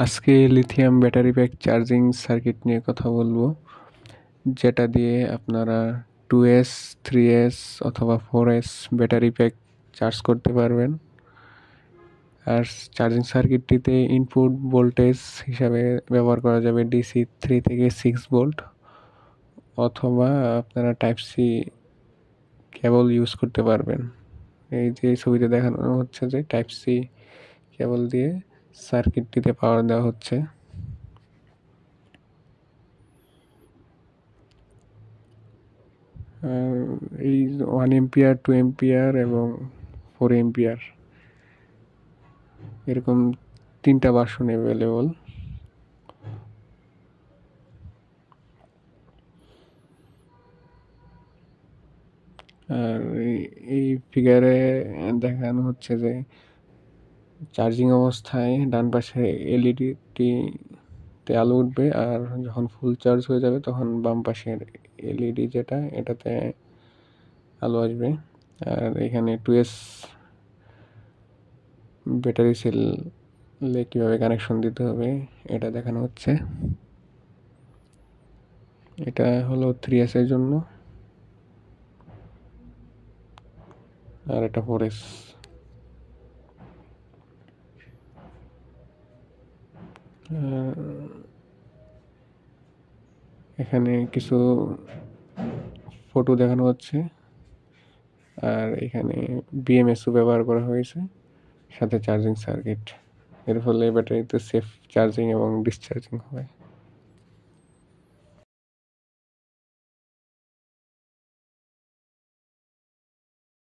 আজকে lithium battery pack charging circuit নিয়ে কথা বলবো, যেটা দিয়ে আপনারা 2S 3S অথবা 4S ব্যাটারি প্যাক চার্জ করতে পারবেন। আর চার্জিং সার্কিটটিতে ইনপুট ভোল্টেজ হিসাবে ব্যবহার করা যাবে ডিসি 3 থেকে 6 ভোল্ট, অথবা আপনারা টাইপ সি কেবল ইউজ করতে পারবেন। এই যে ছবিতে দেখানো হচ্ছে যে টাইপ সি কেবল দিয়ে সার্কিটটিতে পাওয়ার দেওয়া হচ্ছে। এই 1 এম্পিয়ার, 2 এম্পিয়ার এবং 4 এম্পিয়ার এরকম 3টা ভার্সন অ্যাভেলেবল। আর এই ফিগারে দেখানো হচ্ছে যে চার্জিং অবস্থায় ডান পাশে এলইডিতে আলো উঠবে, আর যখন ফুল চার্জ হয়ে যাবে তখন বাম পাশের এলইডি যেটা এটাতে আলো আসবে। আর এখানে 2S ব্যাটারি সেলে কীভাবে কানেকশন দিতে হবে এটা দেখানো হচ্ছে। এটা হলো 3S এর জন্য, আর এটা 4S। এখানে কিছু ফটো দেখানো হচ্ছে, আর এখানে বিএমএসও ব্যবহার করা হয়েছে, সাথে চার্জিং সার্কিট। এর ফলে ব্যাটারিতে সেফ চার্জিং এবং ডিসচার্জিং হয়।